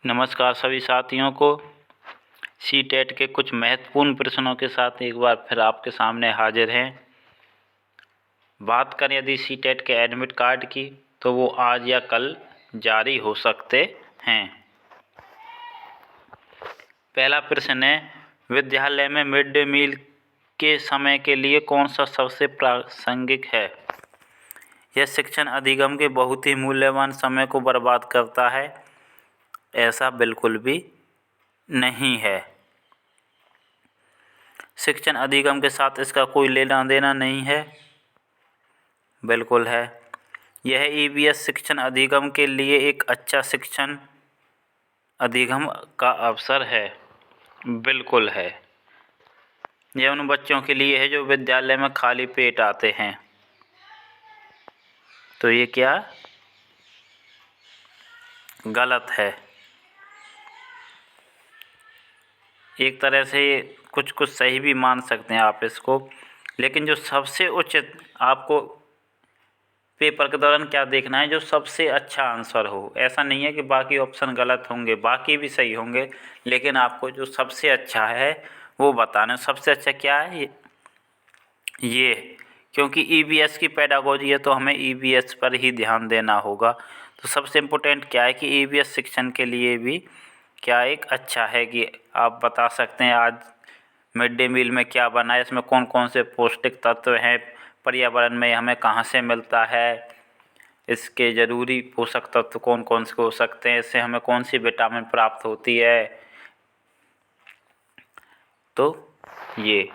नमस्कार सभी साथियों को। सीटेट के कुछ महत्वपूर्ण प्रश्नों के साथ एक बार फिर आपके सामने हाजिर हैं। बात करें यदि सीटेट के एडमिट कार्ड की तो वो आज या कल जारी हो सकते हैं। पहला प्रश्न है, विद्यालय में मिड डे मील के समय के लिए कौन सा सबसे प्रासंगिक है? यह शिक्षण अधिगम के बहुत ही मूल्यवान समय को बर्बाद करता है? ऐसा बिल्कुल भी नहीं है। शिक्षण अधिगम के साथ इसका कोई लेना देना नहीं है? बिल्कुल है। यह ईवीएस शिक्षण अधिगम के लिए एक अच्छा शिक्षण अधिगम का अवसर है। बिल्कुल है। यह उन बच्चों के लिए है जो विद्यालय में खाली पेट आते हैं। तो ये क्या गलत है। एक तरह से कुछ कुछ सही भी मान सकते हैं आप इसको, लेकिन जो सबसे उचित आपको पेपर के दौरान क्या देखना है, जो सबसे अच्छा आंसर हो। ऐसा नहीं है कि बाकी ऑप्शन गलत होंगे, बाकी भी सही होंगे, लेकिन आपको जो सबसे अच्छा है वो बताना। सबसे अच्छा क्या है ये, क्योंकि ईवीएस की पेडागोजी है तो हमें ईवीएस पर ही ध्यान देना होगा। तो सबसे इम्पोर्टेंट क्या है कि ईवीएस शिक्षण के लिए भी क्या एक अच्छा है कि आप बता सकते हैं आज मिड डे मील में क्या बना है, इसमें कौन कौन से पौष्टिक तत्व हैं, पर्यावरण में हमें कहाँ से मिलता है, इसके ज़रूरी पोषक तत्व कौन कौन से हो सकते हैं, इससे हमें कौन सी विटामिन प्राप्त होती है। तो ये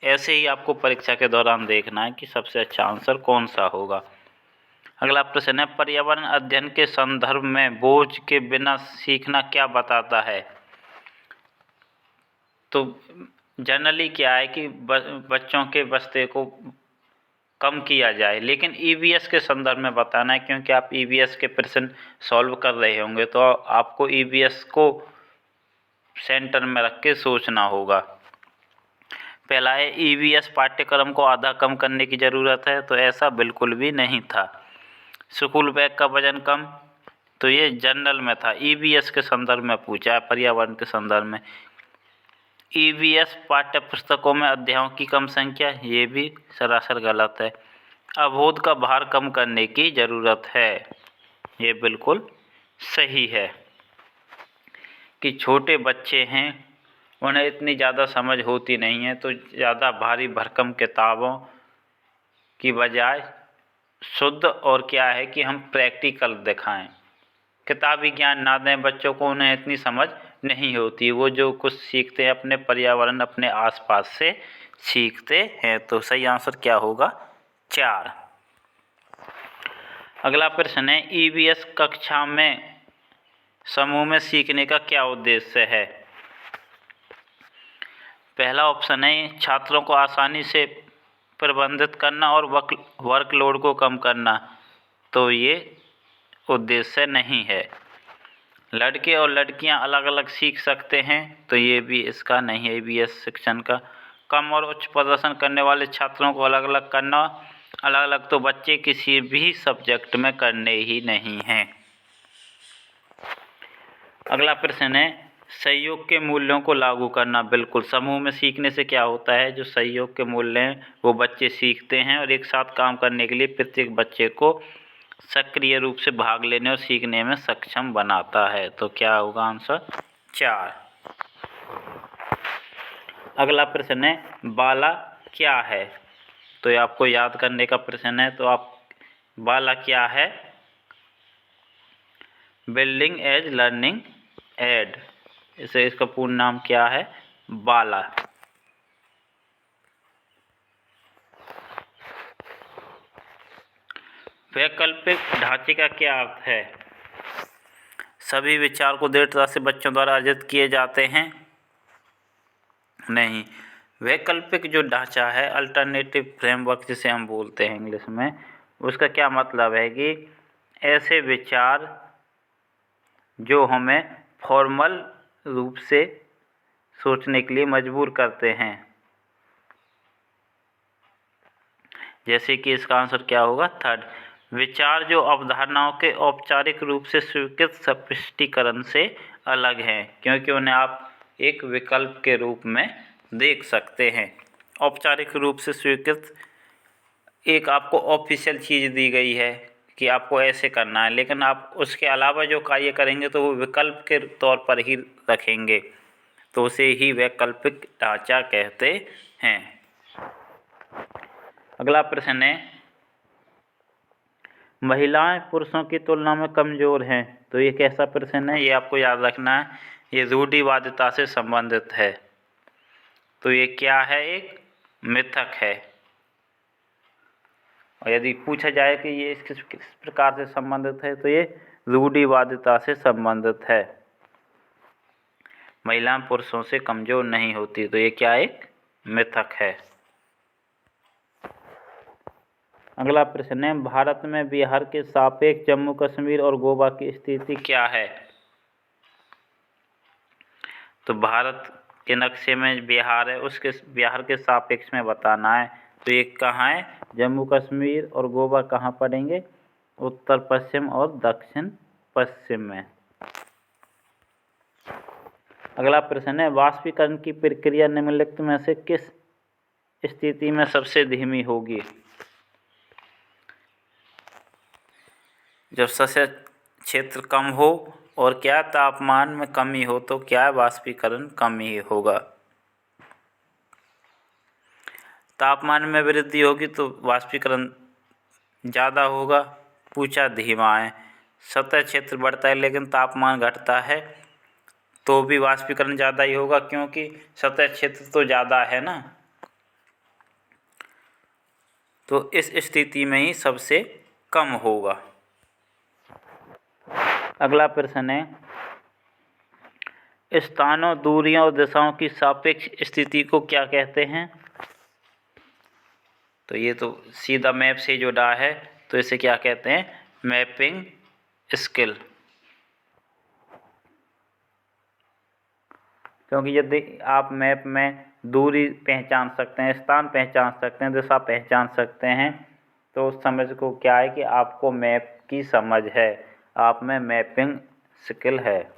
ऐसे ही आपको परीक्षा के दौरान देखना है कि सबसे अच्छा आंसर कौन सा होगा। अगला प्रश्न है, पर्यावरण अध्ययन के संदर्भ में बोझ के बिना सीखना क्या बताता है? तो जनरली क्या है कि बच्चों के बस्ते को कम किया जाए, लेकिन ईवीएस के संदर्भ में बताना है, क्योंकि आप ईवीएस के प्रश्न सॉल्व कर रहे होंगे तो आपको ईवीएस को सेंटर में रख के सोचना होगा। पहला है, ईवीएस पाठ्यक्रम को आधा कम करने की ज़रूरत है? तो ऐसा बिल्कुल भी नहीं था। स्कूल बैग का वजन कम, तो ये जनरल में था, ईवीएस के संदर्भ में पूछा है, पर्यावरण के संदर्भ में। ईवीएस पाठ्य पुस्तकों में अध्यायों की कम संख्या, ये भी सरासर गलत है। अवरोध का भार कम करने की ज़रूरत है, ये बिल्कुल सही है कि छोटे बच्चे हैं उन्हें इतनी ज़्यादा समझ होती नहीं है, तो ज़्यादा भारी भरकम किताबों की बजाय शुद्ध और क्या है कि हम प्रैक्टिकल दिखाएं। किताबी ज्ञान ना दें बच्चों को, उन्हें इतनी समझ नहीं होती। वो जो कुछ सीखते हैं अपने पर्यावरण अपने आसपास से सीखते हैं। तो सही आंसर क्या होगा? 4। अगला प्रश्न है, ईवीएस कक्षा में समूह में सीखने का क्या उद्देश्य है? पहला ऑप्शन है, छात्रों को आसानी से प्रबंधित करना और वर्कलोड को कम करना। तो ये उद्देश्य नहीं है। लड़के और लड़कियां अलग अलग सीख सकते हैं, तो ये भी इसका नहीं है ईवीएस शिक्षण का। कम और उच्च प्रदर्शन करने वाले छात्रों को अलग अलग करना, अलग अलग तो बच्चे किसी भी सब्जेक्ट में करने ही नहीं हैं। अगला प्रश्न है, सहयोग के मूल्यों को लागू करना। बिल्कुल, समूह में सीखने से क्या होता है, जो सहयोग के मूल्य हैं वो बच्चे सीखते हैं और एक साथ काम करने के लिए प्रत्येक बच्चे को सक्रिय रूप से भाग लेने और सीखने में सक्षम बनाता है। तो क्या होगा आंसर? 4। अगला प्रश्न है, बाला क्या है? तो ये आपको याद करने का प्रश्न है। तो आप बाला क्या है? बिल्डिंग एज लर्निंग एड, इसे इसका पूर्ण नाम क्या है? बाला। वैकल्पिक ढांचे का क्या अर्थ है? सभी विचार को दृढ़ता से बच्चों द्वारा अर्जित किए जाते हैं? नहीं। वैकल्पिक जो ढांचा है, अल्टरनेटिव फ्रेमवर्क जिसे हम बोलते हैं इंग्लिश में, उसका क्या मतलब है कि ऐसे विचार जो हमें फॉर्मल रूप से सोचने के लिए मजबूर करते हैं। जैसे कि इसका आंसर क्या होगा? 3rd। विचार जो अवधारणाओं के औपचारिक रूप से स्वीकृत स्पष्टीकरण से अलग हैं, क्योंकि उन्हें आप एक विकल्प के रूप में देख सकते हैं। औपचारिक रूप से स्वीकृत एक आपको ऑफिशियल चीज़ दी गई है कि आपको ऐसे करना है, लेकिन आप उसके अलावा जो कार्य करेंगे तो वो विकल्प के तौर पर ही रखेंगे, तो उसे ही वैकल्पिक ढांचा कहते हैं। अगला प्रश्न है, महिलाएं पुरुषों की तुलना में कमज़ोर हैं। तो ये कैसा प्रश्न है, ये आपको याद रखना है, ये रूढ़िवादिता से संबंधित है। तो ये क्या है, एक मिथक है। और यदि पूछा जाए कि ये किस प्रकार से संबंधित है, तो ये रूढ़िवादिता से संबंधित है। महिलाएं पुरुषों से कमज़ोर नहीं होती, तो ये क्या, एक मिथक है। अगला प्रश्न है, भारत में बिहार के सापेक्ष जम्मू कश्मीर और गोवा की स्थिति क्या है। तो भारत के नक्शे में बिहार है, उसके बिहार के सापेक्ष में बताना है। तो ये कहाँ है, जम्मू कश्मीर और गोवा कहाँ पड़ेंगे, उत्तर पश्चिम और दक्षिण पश्चिम में। अगला प्रश्न है, वाष्पीकरण की प्रक्रिया निम्नलिखित में से किस स्थिति में सबसे धीमी होगी। जब सतह क्षेत्र कम हो और क्या, तापमान में कमी हो, तो क्या है, वाष्पीकरण कम ही होगा। तापमान में वृद्धि होगी तो वाष्पीकरण ज़्यादा होगा। पूछा धीमा है, सतह क्षेत्र बढ़ता है लेकिन तापमान घटता है तो भी वाष्पीकरण ज़्यादा ही होगा, क्योंकि सतह क्षेत्र तो ज़्यादा है ना। तो इस स्थिति में ही सबसे कम होगा। अगला प्रश्न है, स्थानों, दूरियों और दिशाओं की सापेक्ष स्थिति को क्या कहते हैं। तो ये तो सीधा मैप से जुड़ा है, तो इसे क्या कहते हैं, मैपिंग स्किल। क्योंकि यदि आप मैप में दूरी पहचान सकते हैं, स्थान पहचान सकते हैं, दिशा पहचान सकते हैं, तो उस समझ को क्या है कि आपको मैप की समझ है, आप में मैपिंग स्किल है।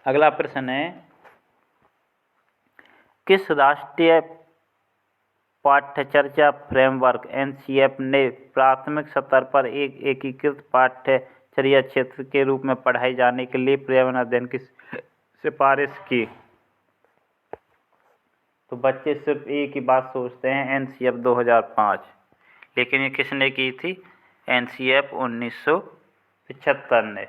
अगला प्रश्न है, किस राष्ट्रीय पाठ्यचर्या फ्रेमवर्क एनसीएफ ने प्राथमिक स्तर पर एक एकीकृत पाठ्यचर्या क्षेत्र के रूप में पढ़ाए जाने के लिए पर्यावरण अध्ययन की सिफारिश की। तो बच्चे सिर्फ एक ही बात सोचते हैं, एनसीएफ 2005, लेकिन ये किसने की थी, एनसीएफ 1975 ने।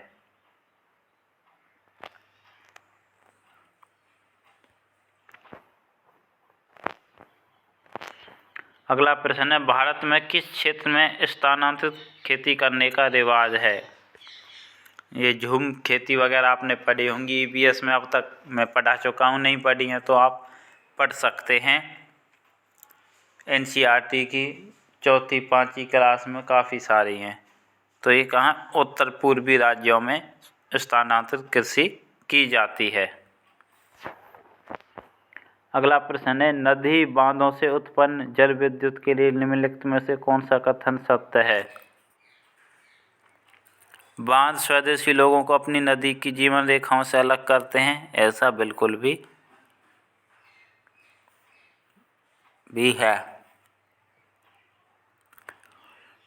अगला प्रश्न है, भारत में किस क्षेत्र में स्थानांतरित खेती करने का रिवाज है। ये झूम खेती वगैरह आपने पढ़ी होंगी ईवीएस में, अब तक मैं पढ़ा चुका हूँ, नहीं पढ़ी हैं तो आप पढ़ सकते हैं। एनसीईआरटी की चौथी पाँचवीं क्लास में काफ़ी सारी हैं। तो ये कहाँ, उत्तर पूर्वी राज्यों में स्थानांतरित कृषि की जाती है। अगला प्रश्न है, नदी बांधों से उत्पन्न जल विद्युत के लिए निम्नलिखित में से कौन सा कथन सत्य है। बांध स्वदेशी लोगों को अपनी नदी की जीवन रेखाओं से अलग करते हैं, ऐसा बिल्कुल भी है।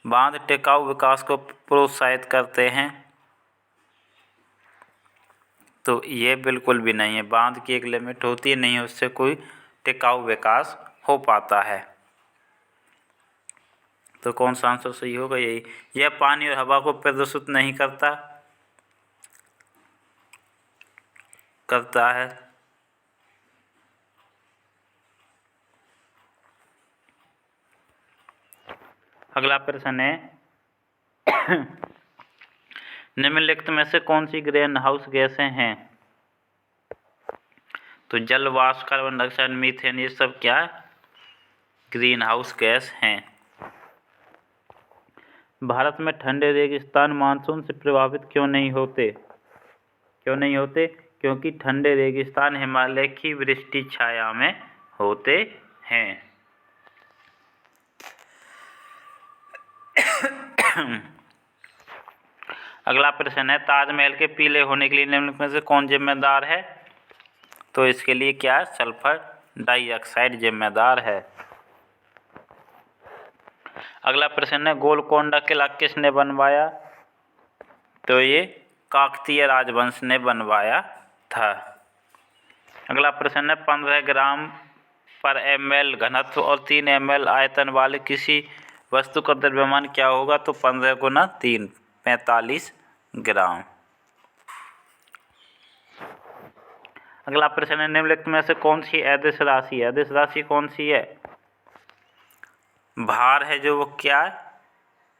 बांध टिकाऊ विकास को प्रोत्साहित करते हैं, तो ये बिल्कुल भी नहीं है। बांध की एक लिमिट होती है, नहीं उससे कोई टिकाऊ विकास हो पाता है। तो कौन सा आंसर सही होगा, यही। यह पानी और हवा को प्रदूषित नहीं करता है। अगला प्रश्न है, निम्नलिखित में से कौन सी ग्रीन हाउस गैसें हैं। तो जल वाष्प, कार्बन डाइऑक्साइड, मीथेन, ये सब क्या है, ग्रीन हाउस गैस हैं। भारत में ठंडे रेगिस्तान मानसून से प्रभावित क्यों नहीं होते। क्योंकि ठंडे रेगिस्तान हिमालय की वृष्टि छाया में होते हैं। अगला प्रश्न है, ताजमहल के पीले होने के लिए निम्नलिखित में से कौन जिम्मेदार है? तो इसके लिए क्या है? सल्फर डाइऑक्साइड जिम्मेदार है। अगला प्रश्न है, गोलकोंडा किला किसने बनवाया? तो ये काकतीय राजवंश ने बनवाया था। अगला प्रश्न है, 15 ग्राम पर ml घनत्व और 3 ml आयतन वाले किसी वस्तु का द्रव्यमान क्या होगा? तो 15 गुना 3 45 ग्राम। अगला प्रश्न है, निम्नलिखित में से कौन सी अदिश राशि है? अदिश राशि कौन सी है? भार है जो, वो क्या है?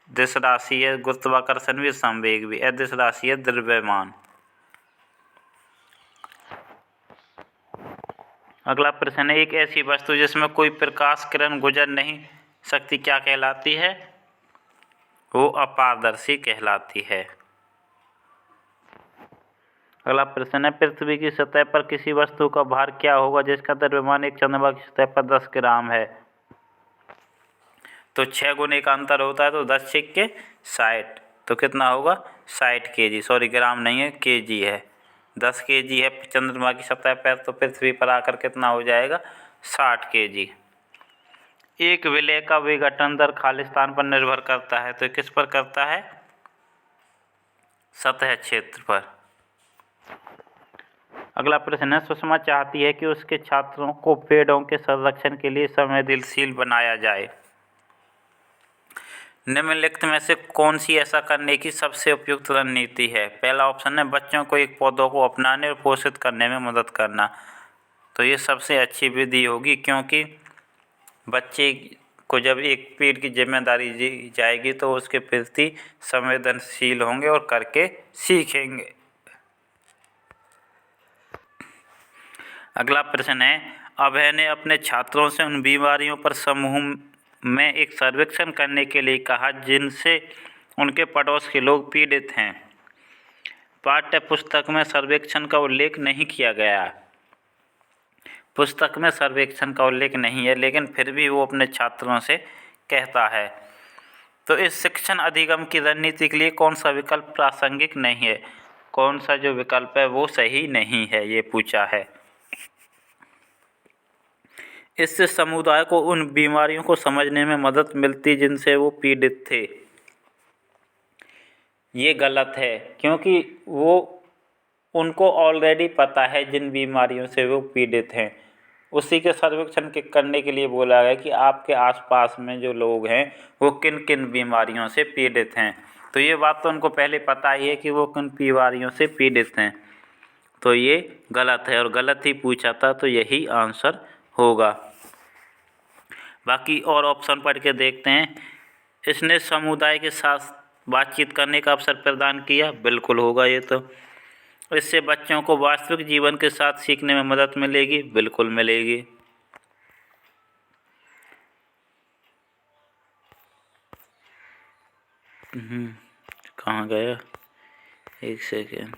दिश राशि है। गुरुत्वाकर्षण भी, संवेग भी। अदिश राशि है द्रव्यमान। अगला प्रश्न है, एक ऐसी वस्तु जिसमें कोई प्रकाश किरण गुजर नहीं सकती क्या कहलाती है? वो अपारदर्शी कहलाती है। अगला प्रश्न है, पृथ्वी की सतह पर किसी वस्तु का भार क्या होगा जिसका द्रव्यमान एक चंद्रमा की सतह पर 10 ग्राम है? तो 6 गुने का अंतर होता है, तो 10 छिक्के 60, तो कितना होगा? 60 kg। सॉरी, ग्राम नहीं है, kg है। 10 kg है चंद्रमा की सतह पर, तो पृथ्वी पर आकर कितना हो जाएगा? 60 kg। एक विलय का विघटन दर खाली स्थान पर निर्भर करता है, तो किस पर करता है? सतह क्षेत्र पर। अगला प्रश्न है, सुषमा चाहती है कि उसके छात्रों को पेड़ों के संरक्षण के लिए संवेदनशील बनाया जाए। निम्नलिखित में से कौन सी ऐसा करने की सबसे उपयुक्त रणनीति है? पहला ऑप्शन है, बच्चों को एक पौधों को अपनाने और पोषित करने में मदद करना। तो ये सबसे अच्छी विधि होगी, क्योंकि बच्चे को जब एक पेड़ की जिम्मेदारी दी जाएगी तो उसके प्रति संवेदनशील होंगे और करके सीखेंगे। अगला प्रश्न है, अभय ने अपने छात्रों से उन बीमारियों पर समूह में एक सर्वेक्षण करने के लिए कहा जिनसे उनके पड़ोस के लोग पीड़ित हैं। पाठ्य पुस्तक में सर्वेक्षण का उल्लेख नहीं किया गया। पुस्तक में सर्वेक्षण का उल्लेख नहीं है, लेकिन फिर भी वो अपने छात्रों से कहता है। तो इस शिक्षण अधिगम की रणनीति के लिए कौन सा विकल्प प्रासंगिक नहीं है? कौन सा जो विकल्प है वो सही नहीं है, ये पूछा है। इससे समुदाय को उन बीमारियों को समझने में मदद मिलती जिनसे वो पीड़ित थे। ये गलत है, क्योंकि वो उनको ऑलरेडी पता है जिन बीमारियों से वो पीड़ित हैं। उसी के सर्वेक्षण के करने के लिए बोला गया कि आपके आसपास में जो लोग हैं वो किन किन बीमारियों से पीड़ित हैं। तो ये बात तो उनको पहले पता ही है कि वो किन बीमारियों से पीड़ित हैं। तो ये गलत है, और गलत ही पूछा था, तो यही आंसर होगा। बाकी और ऑप्शन पढ़ के देखते हैं। इसने समुदाय के साथ बातचीत करने का अवसर प्रदान किया, बिल्कुल होगा ये तो। इससे बच्चों को वास्तविक जीवन के साथ सीखने में मदद मिलेगी, बिल्कुल मिलेगी। कहाँ गया? एक सेकेंड।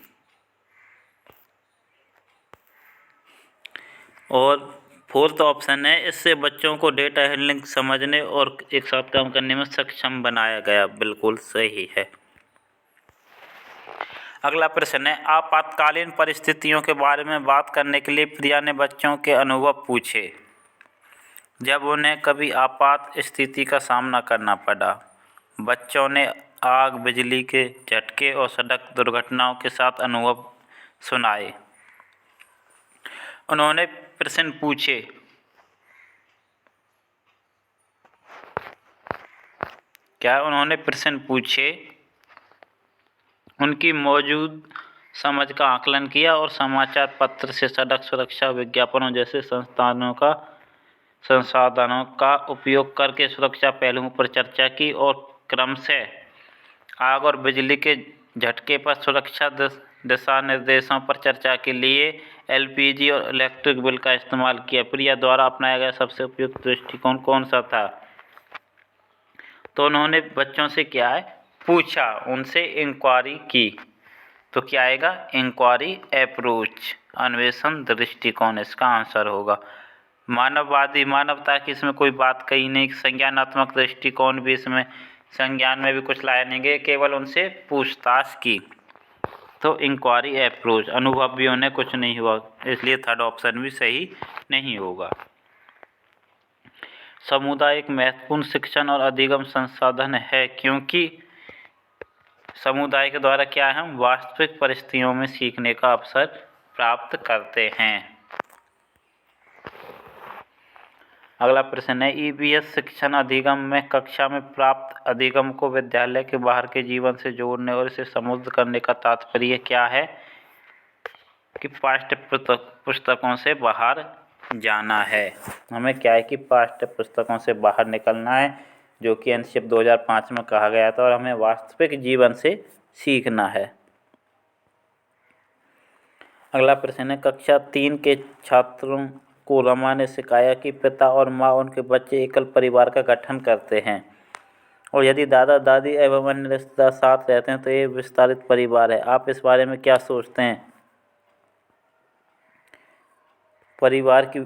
और फोर्थ ऑप्शन है, इससे बच्चों को डेटा हैंडलिंग समझने और एक साथ काम करने में सक्षम बनाया गया, बिल्कुल सही है। अगला प्रश्न है, आपातकालीन परिस्थितियों के बारे में बात करने के लिए प्रिया ने बच्चों के अनुभव पूछे जब उन्हें कभी आपात स्थिति का सामना करना पड़ा। बच्चों ने आग, बिजली के झटके और सड़क दुर्घटनाओं के साथ अनुभव सुनाए। उन्होंने प्रश्न पूछे। उन्होंने प्रश्न पूछे, उनकी मौजूद समझ का आकलन किया और समाचार पत्र से सड़क सुरक्षा विज्ञापनों जैसे संसाधनों का उपयोग करके सुरक्षा पहलुओं पर चर्चा की और क्रमशः आग और बिजली के झटके पर सुरक्षा दिशा निर्देशों पर चर्चा के लिए एलपीजी और इलेक्ट्रिक बिल का इस्तेमाल किया। प्रिया द्वारा अपनाया गया सबसे उपयुक्त दृष्टिकोण कौन सा था? तो उन्होंने बच्चों से क्या है पूछा, उनसे इंक्वायरी की। तो क्या आएगा? इंक्वायरी अप्रोच, अन्वेषण दृष्टिकोण इसका आंसर होगा। मानववादी, मानवता की इसमें कोई बात कही नहीं। संज्ञानात्मक दृष्टिकोण भी इसमें संज्ञान में भी कुछ लाया नहीं गया, केवल उनसे पूछताछ की। तो इंक्वायरी अप्रोच, अनुभव भी उन्हें कुछ नहीं हुआ, इसलिए थर्ड ऑप्शन भी सही नहीं होगा। समुदाय एक महत्वपूर्ण शिक्षण और अधिगम संसाधन है, क्योंकि समुदाय के द्वारा क्या है, हम वास्तविक परिस्थितियों में सीखने का अवसर प्राप्त करते हैं। अगला प्रश्न है, ईवीएस शिक्षण अधिगम में कक्षा में प्राप्त अधिगम को विद्यालय के बाहर के जीवन से जोड़ने और इसे समृद्ध करने का तात्पर्य क्या है कि पाठ्य पुस्तकों से बाहर जाना है। हमें क्या है कि पाठ्य पुस्तकों से बाहर निकलना है, जो कि एनसीएफ 2005 में कहा गया था, और हमें वास्तविक जीवन से सीखना है। अगला प्रश्न है, कक्षा 3 के छात्रों को रमा ने सिखाया कि पिता और माँ उनके बच्चे एकल परिवार का गठन करते हैं, और यदि दादा दादी एवं अन्य रिश्तेदार साथ रहते हैं तो ये विस्तारित परिवार है। आप इस बारे में क्या सोचते हैं? परिवार की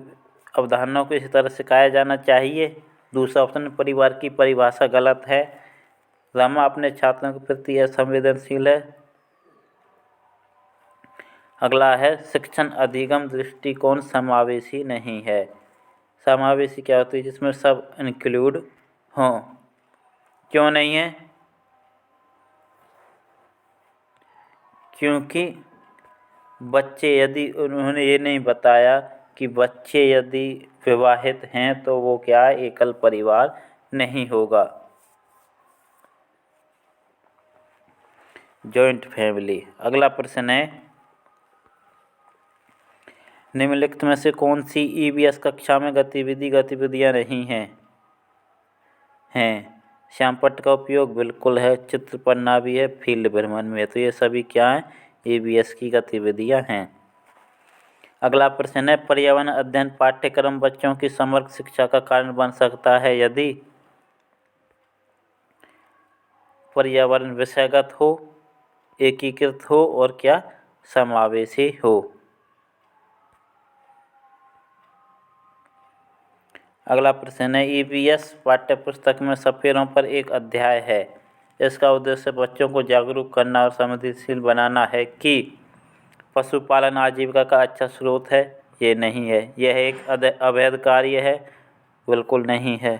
अवधारणा को इसी तरह सिखाया जाना चाहिए। दूसरा ऑप्शन, परिवार की परिभाषा गलत है। रमा अपने छात्रों के प्रति असंवेदनशील है। अगला है, शिक्षण अधिगम दृष्टिकोण समावेशी नहीं है। समावेशी क्या होती है? जिसमें सब इंक्लूड हों। क्यों नहीं है? क्योंकि बच्चे, यदि उन्होंने ये नहीं बताया कि बच्चे यदि विवाहित हैं तो वो क्या है, एकल परिवार नहीं होगा, जॉइंट फैमिली। अगला प्रश्न है, निम्नलिखित में से कौन सी ईवीएस कक्षा में गतिविधियां नहीं हैं? श्यामपट्ट का उपयोग बिल्कुल है, चित्र पढ़ना भी है, फील्ड भ्रमण में है। तो ये सभी क्या हैं? ईवीएस की गतिविधियां हैं। अगला प्रश्न है, पर्यावरण अध्ययन पाठ्यक्रम बच्चों की समग्र शिक्षा का कारण बन सकता है यदि पर्यावरण विषयगत हो, एकीकृत हो और क्या, समावेशी हो। अगला प्रश्न है, ईवीएस पाठ्यपुस्तक में सपेरों पर एक अध्याय है। इसका उद्देश्य बच्चों को जागरूक करना और संवेदनशील बनाना है कि पशुपालन आजीविका का अच्छा स्रोत है। ये नहीं है। यह एक अवैध कार्य है। बिल्कुल नहीं है।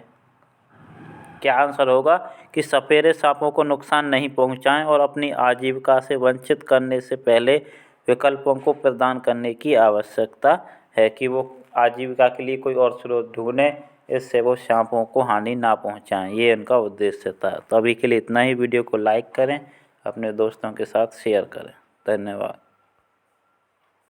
क्या आंसर होगा कि सपेरे सांपों को नुकसान नहीं पहुंचाएं और अपनी आजीविका से वंचित करने से पहले विकल्पों को प्रदान करने की आवश्यकता है, कि वो आजीविका के लिए कोई और स्रोत ढूंढें, इससे वो सांपों को हानि ना पहुंचाएं। ये उनका उद्देश्य था। तो अभी के लिए इतना ही। वीडियो को लाइक करें, अपने दोस्तों के साथ शेयर करें। धन्यवाद।